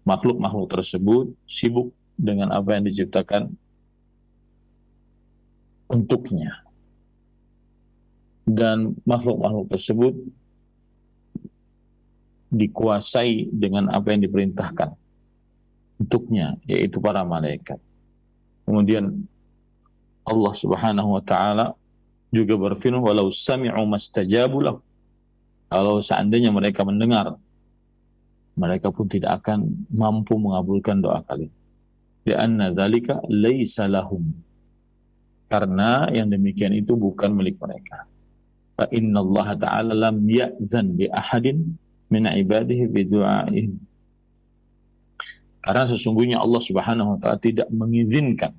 Makhluk-makhluk tersebut sibuk dengan apa yang diciptakan untuknya. Dan makhluk-makhluk tersebut dikuasai dengan apa yang diperintahkan untuknya, yaitu para malaikat. Kemudian Allah Subhanahu wa taala juga berfirman, walau sami'u mastajabu lahu. Kalau seandainya mereka mendengar, mereka pun tidak akan mampu mengabulkan doa kalian. Li'anna dzalika laisa lahum. Karena yang demikian itu bukan milik mereka. Fa inna Allah ta'ala lam ya'zan li ahadin min ibadihi bi du'aihim. Karena sesungguhnya Allah Subhanahu wa taala tidak mengizinkan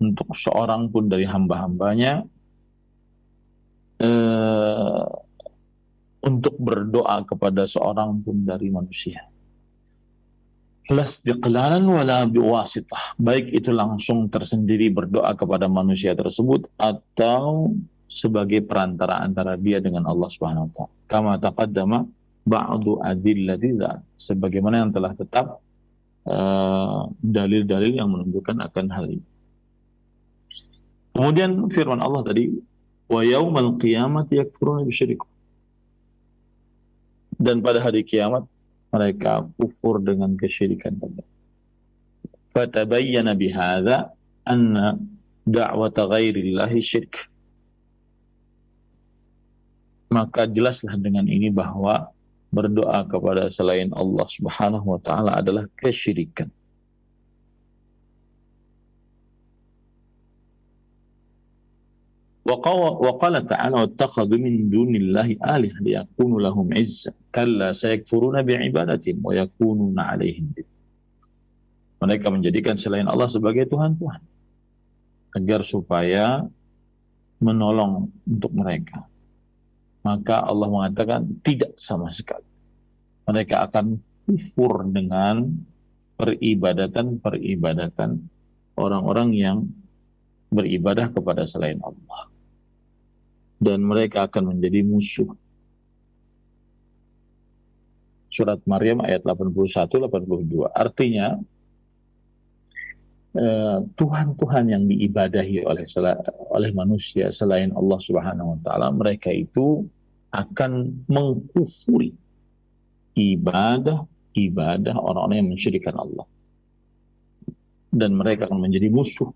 untuk seorang pun dari hamba-hambanya untuk berdoa kepada seorang pun dari manusia. Lasdiqlalan wala biwasitah, baik itu langsung tersendiri berdoa kepada manusia tersebut atau sebagai perantara antara dia dengan Allah Subhanahu wa taala. Kama taqaddama ba'du adillati dzalik, sebagaimana yang telah tetap dalil-dalil yang menunjukkan akan hal ini. Kemudian firman Allah tadi, wa yaumal qiyamati yakfuruna bisyirk. Dan pada hari kiamat mereka kufur dengan kesyirikan. Fatabayyana bihadza anna da'wata ghairillahi syirk. Maka jelaslah dengan ini bahwa berdoa kepada selain Allah Subhanahu wa taala adalah kesyirikan. وقال تعالى واتخذوا من دون الله آلهة ليكونوا لهم عزا كلا سيكفرون بعبادتهم ويكونون عليهم. Mereka menjadikan selain Allah sebagai Tuhan-Tuhan agar supaya menolong untuk mereka. Maka Allah mengatakan tidak sama sekali. Mereka akan kufur dengan peribadatan orang-orang yang beribadah kepada selain Allah. Dan mereka akan menjadi musuh. Surat Maryam ayat 81-82. Artinya, Tuhan-Tuhan yang diibadahi oleh manusia selain Allah Subhanahu wa taala, mereka itu akan mengkufuri ibadah orang-orang yang mensyirikkan Allah. Dan mereka akan menjadi musuh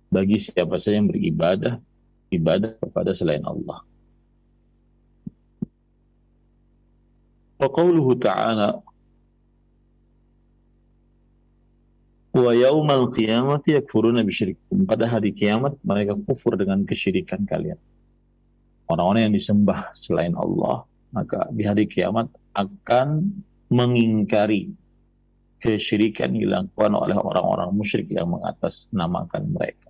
bagi siapa saja yang beribadah kepada selain Allah. Wa qauluhu ta'ala wa yaumal qiyamati yakfuruna bisyirikum. Pada hari kiamat mereka kufur dengan kesyirikan kalian. Orang-orang yang disembah selain Allah, maka di hari kiamat akan mengingkari kesyirikan yang dilakukan oleh orang-orang musyrik yang mengatasnamakan mereka.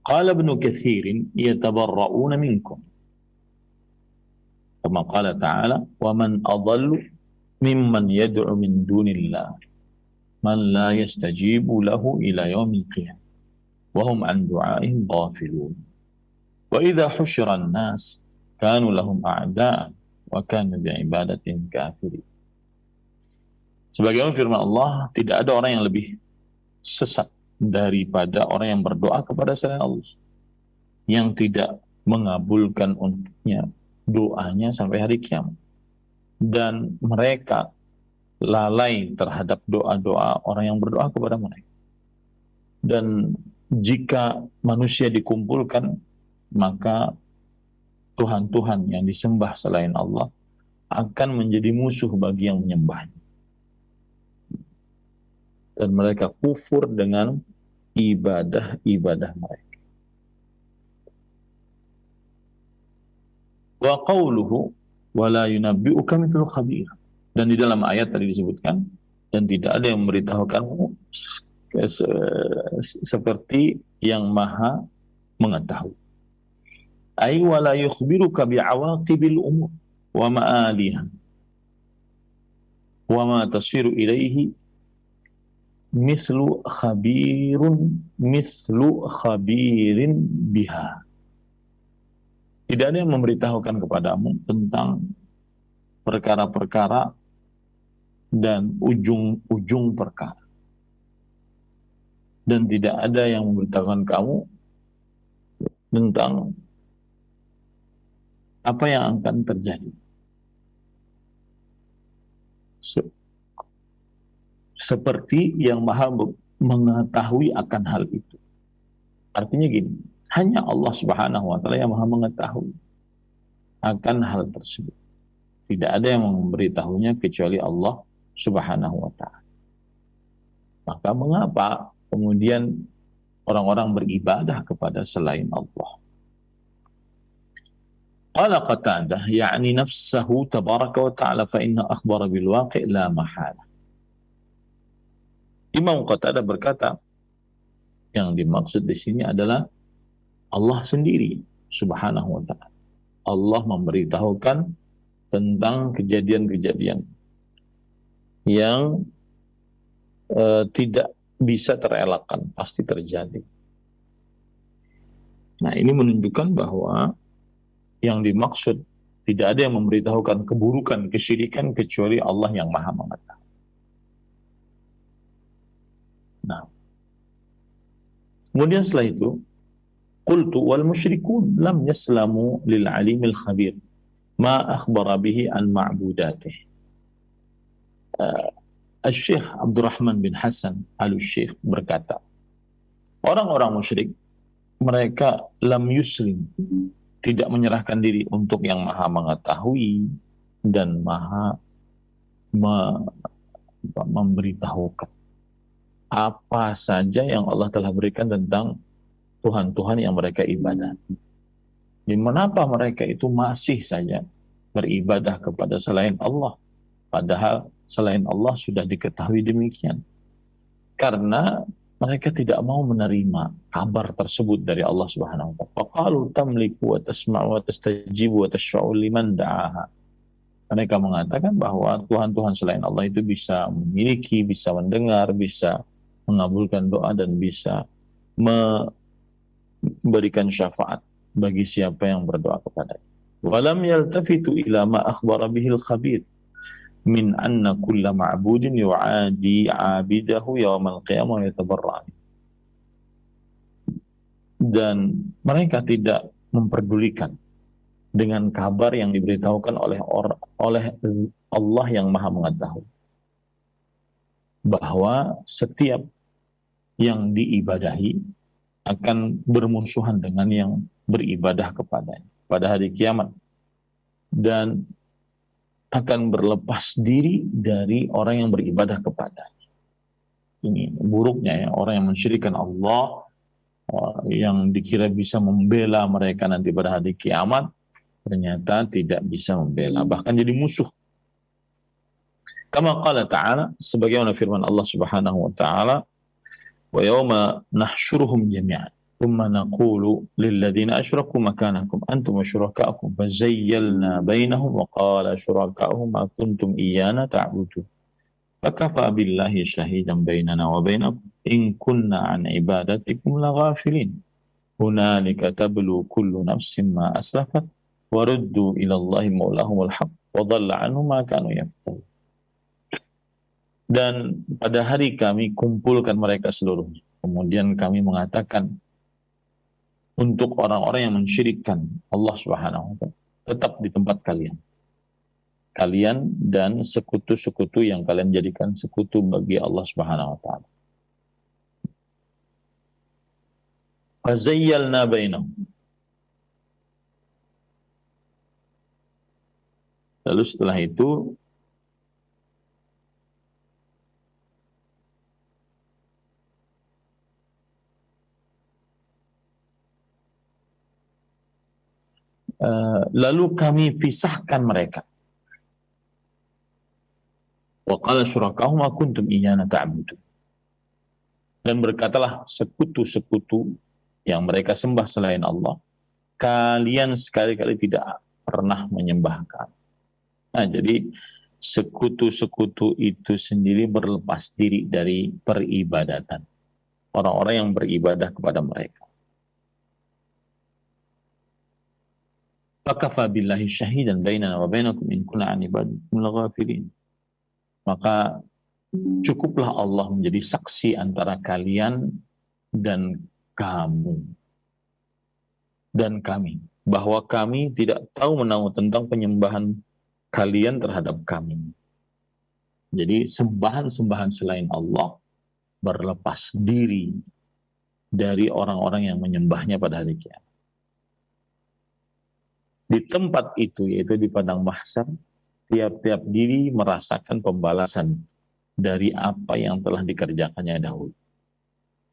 Qala Ibnu Katsir yatabarra'una minkum. Kama qala ta'ala wa man adallu mimman yad'u min dunillah man la yastajibu lahu ila yaumil qiyamah wa hum an du'aihim ghafilun. Wa idza husyira an-nas kanu lahum a'da'an wa kanu bi'ibadatihim kafirin. Sebagaimana firman Allah, tidak ada orang yang lebih sesat daripada orang yang berdoa kepada selain Allah, yang tidak mengabulkan untuknya doanya sampai hari kiamat. Dan mereka lalai terhadap doa-doa orang yang berdoa kepada mereka. Dan jika manusia dikumpulkan, maka Tuhan-Tuhan yang disembah selain Allah akan menjadi musuh bagi yang menyembahnya. Dan mereka kufur dengan ibadah-ibadah mereka. Wa qawluhu wa la yunabbi'uka mithlu khabir. Dan di dalam ayat tadi disebutkan, dan tidak ada yang memberitahukanmu seperti yang maha mengetahui. Ay wa la yukhbiruka bi'awaqibil umur wa ma'aliha wa ma tasiru ilaihi mislu khabirin biha. Tidak ada yang memberitahukan kepadamu tentang perkara-perkara dan ujung-ujung perkara. Dan tidak ada yang memberitahukan kamu tentang apa yang akan terjadi. Seperti yang maha mengetahui akan hal itu. Artinya gini, hanya Allah Subhanahu wa ta'ala yang maha mengetahui akan hal tersebut. Tidak ada yang memberitahunya kecuali Allah Subhanahu wa ta'ala. Maka mengapa kemudian orang-orang beribadah kepada selain Allah? Qala Qatadah, ya'ni nafsahu tabaraka wa ta'ala fa inna akhbara bil waqi' la mahala. Imam Qatadah berkata, yang dimaksud di sini adalah Allah sendiri Subhanahu wa ta'ala. Allah memberitahukan tentang kejadian-kejadian yang tidak bisa terelakkan, pasti terjadi. Nah, ini menunjukkan bahwa yang dimaksud tidak ada yang memberitahukan keburukan, kesyirikan kecuali Allah yang maha mengetahui. Nah, kemudian setelah itu, qultu wal musyrikun lam yaslamu lil alimil khabir ma akhbara bihi an ma'budatih. Al-Syekh Abdurrahman bin Hasan Al-Syekh berkata, orang-orang musyrik, mereka lam yuslim, tidak menyerahkan diri untuk yang maha mengetahui dan maha memberitahukan apa saja yang Allah telah berikan tentang Tuhan-Tuhan yang mereka ibadah. Dan mengapa mereka itu masih saja beribadah kepada selain Allah, padahal selain Allah sudah diketahui demikian. Karena mereka tidak mau menerima kabar tersebut dari Allah Subhanahu wa ta'ala. Faqalu tamliku wa tasma'u wa tastajibu wa tashfa'u liman da'aha. Mereka mengatakan bahwa Tuhan-Tuhan selain Allah itu bisa memiliki, bisa mendengar, bisa mengabulkan doa, dan bisa memberikan syafaat bagi siapa yang berdoa kepadanya. Walam yaltafitu ila ma akhbara bihil khabir min anna kulla ma'budin yu'adi 'abidahu yawmal qiyamah yatabarra'. Dan mereka tidak memperdulikan dengan kabar yang diberitahukan oleh Allah yang maha mengetahui, bahwa setiap yang diibadahi akan bermusuhan dengan yang beribadah kepadanya pada hari kiamat, dan akan berlepas diri dari orang yang beribadah kepadanya. Ini buruknya ya, orang yang mensyirikkan Allah, yang dikira bisa membela mereka nanti pada hari kiamat, ternyata tidak bisa membela, bahkan jadi musuh. Kama qala ta'ala, sebagaimana firman Allah Subhanahu wa ta'ala, wa yawma nahsyuruhum jami'an thumma naqulu lil ladzina asyraku makanakum antum wa syuraka'ukum fazayyalna bainahum wa qala syuraka'uhum ma kuntum iyyana ta'budun fakafa billahi shahidan bainana wa bainakum in kunna an ibadatikum laghafilin hunalika tablu kullu nafsin ma aslafat wa ruddu ila Allahi maulahumul haq wa dhalla anhum ma kanu yaftarun. Dan pada hari kami kumpulkan mereka seluruhnya. Kemudian kami mengatakan untuk orang-orang yang mensyirikkan Allah Subhanahu wa taala, tetap di tempat kalian. Kalian dan sekutu-sekutu yang kalian jadikan sekutu bagi Allah Subhanahu wa taala. Fazayyalna bainahum. Lalu setelah itu lalu kami pisahkan mereka. Wa qala syurakahum ma kuntum iyyana ta'budun. Dan berkatalah sekutu-sekutu yang mereka sembah selain Allah, kalian sekali-kali tidak pernah menyembah kami. Nah, jadi sekutu-sekutu itu sendiri berlepas diri dari peribadatan. Orang-orang yang beribadah kepada mereka. Fakafa billahi syahidan bainana wa bainakum in kunna 'an ibadikum laghafilin. Maka cukuplah Allah menjadi saksi antara kalian dan kamu dan kami, bahwa kami tidak tahu menahu tentang penyembahan kalian terhadap kami. Jadi sembahan-sembahan selain Allah berlepas diri dari orang-orang yang menyembahnya pada hari kiamat. Di tempat itu, yaitu di padang mahsyar, tiap-tiap diri merasakan pembalasan dari apa yang telah dikerjakannya dahulu.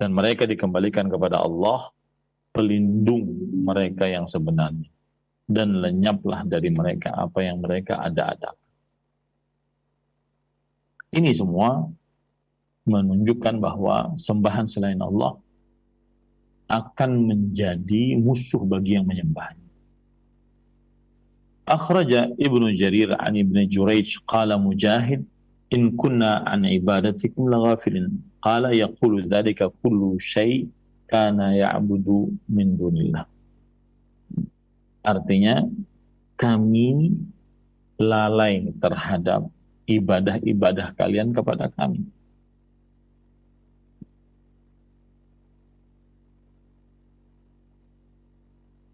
Dan mereka dikembalikan kepada Allah, pelindung mereka yang sebenarnya. Dan lenyaplah dari mereka apa yang mereka ada-ada. Ini semua menunjukkan bahwa sembahan selain Allah akan menjadi musuh bagi yang menyembahnya. Akhraja Ibnu Jarir an Ibnu Jurayj qala Mujahid in kunna an ibadatikum laghafilin qala yaqulu dzalika kullu syai' kana ya'budu min dunillah. Artinya kami lalai terhadap ibadah-ibadah kalian kepada kami.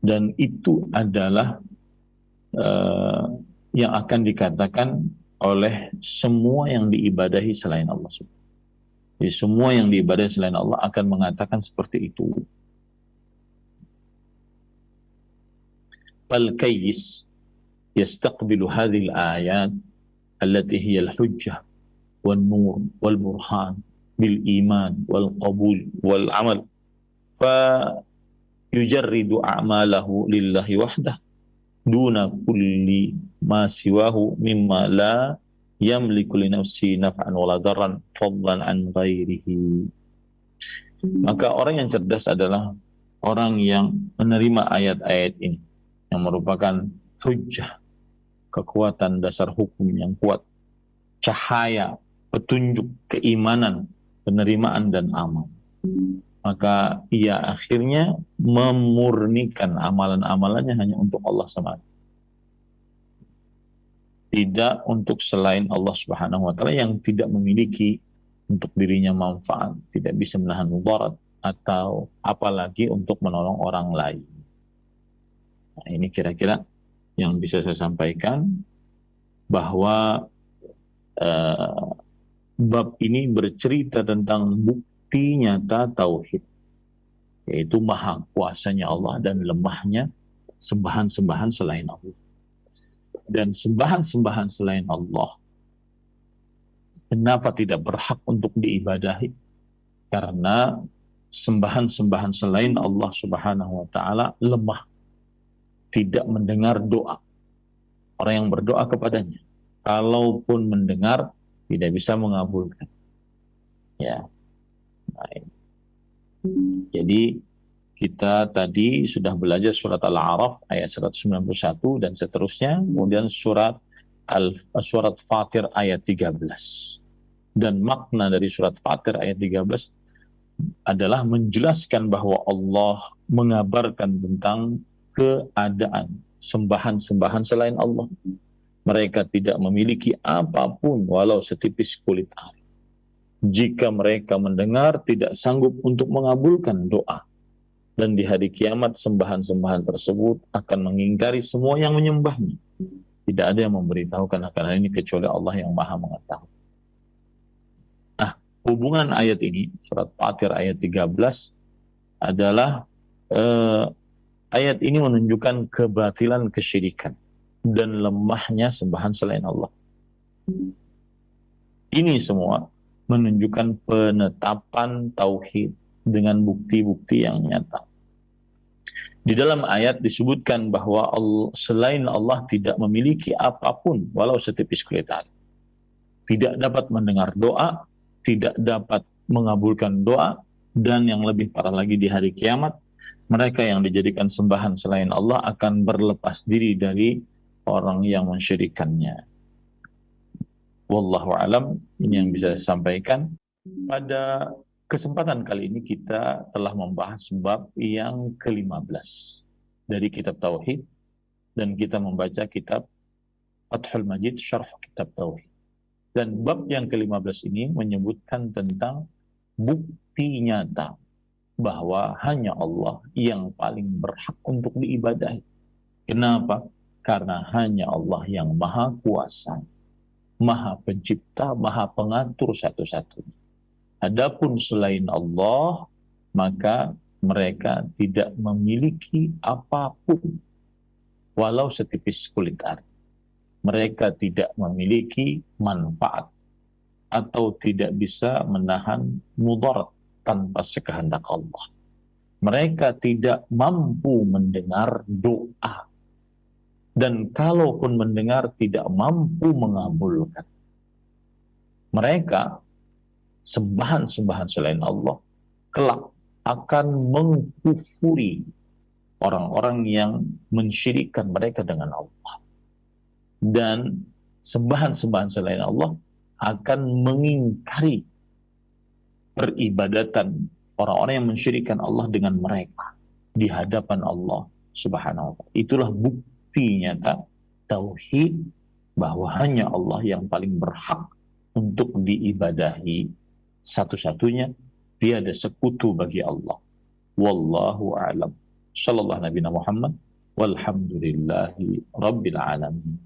Dan itu adalah yang akan dikatakan oleh semua yang diibadahi selain Allah. Jadi semua yang diibadahi selain Allah akan mengatakan seperti itu. Fal-kayyis yastaqbilu hadhihi al-ayat allati hiya al-hujjah wan-nur wal-burhan bil-iman wal-qabul wal-amal fa yujarridu a'malahu lillahi wahdah duna kulli ma siwahu mimma la yamliku li nafsi naf'an wala darran fadlan an ghairihi. Maka orang yang cerdas adalah orang yang menerima ayat-ayat ini yang merupakan hujjah, kekuatan dasar hukum yang kuat, cahaya, petunjuk, keimanan, penerimaan dan amal. Maka ia akhirnya memurnikan amalan-amalannya hanya untuk Allah semata. Tidak untuk selain Allah Subhanahu wa taala yang tidak memiliki untuk dirinya manfaat, tidak bisa menahan mudarat atau apalagi untuk menolong orang lain. Nah, ini kira-kira yang bisa saya sampaikan, bahwa bab ini bercerita tentang bukti nyata tauhid, yaitu maha kuasanya Allah dan lemahnya sembahan-sembahan selain Allah. Dan sembahan-sembahan selain Allah, kenapa tidak berhak untuk diibadahi? Karena sembahan-sembahan selain Allah Subhanahu wa taala lemah, tidak mendengar doa orang yang berdoa kepadanya. Kalaupun mendengar, tidak bisa mengabulkan. Ya. Baik. Jadi kita tadi sudah belajar surat Al-A'raf ayat 191 dan seterusnya, kemudian surat Fatir ayat 13. Dan makna dari surat Fatir ayat 13 adalah menjelaskan bahwa Allah mengabarkan tentang keadaan sembahan-sembahan selain Allah. Mereka tidak memiliki apapun walau setipis kulit ari. jika mereka mendengar tidak sanggup untuk mengabulkan doa. Dan di hari kiamat sembahan-sembahan tersebut akan mengingkari semua yang menyembahnya. Tidak ada yang memberitahukan akan hal ini kecuali Allah yang Maha mengetahui. Nah, hubungan ayat ini, surat Fatir ayat 13 adalah ayat ini menunjukkan kebatilan kesyirikan dan lemahnya sembahan selain Allah. Ini semua menunjukkan penetapan tauhid dengan bukti-bukti yang nyata. Di dalam ayat disebutkan bahwa selain Allah tidak memiliki apapun walau setipis kulit ari. Tidak dapat mendengar doa, tidak dapat mengabulkan doa, dan yang lebih parah lagi di hari kiamat, mereka yang dijadikan sembahan selain Allah akan berlepas diri dari orang yang mensyirikannya. Wallahu alam, ini yang bisa saya sampaikan. Pada kesempatan kali ini kita telah membahas bab yang ke-15 dari kitab Tauhid, dan kita membaca kitab Fathul Majid, Syarh Kitab Tauhid. Dan bab yang ke-15 ini menyebutkan tentang bukti nyata bahwa hanya Allah yang paling berhak untuk diibadahi. Kenapa? Karena hanya Allah yang maha kuasa, maha pencipta, maha pengatur satu-satunya. Adapun selain Allah, maka mereka tidak memiliki apapun, walau setipis kulit ari. Mereka tidak memiliki manfaat atau tidak bisa menahan mudarat tanpa sekehendak Allah. Mereka tidak mampu mendengar doa, dan kalaupun mendengar tidak mampu mengabulkan. Mereka sembahan-sembahan selain Allah kelak akan mengkufuri orang-orang yang mensyirikkan mereka dengan Allah. Dan sembahan-sembahan selain Allah akan mengingkari peribadatan orang-orang yang mensyirikkan Allah dengan mereka di hadapan Allah Subhanahu wa ta'ala. Itulah bukti nyata tauhid bahwa hanya Allah yang paling berhak untuk diibadahi satu-satunya, tiada sekutu bagi Allah. Wallahu a'lam. Sallallahu Nabi Muhammad walhamdulillahi rabbil alamin.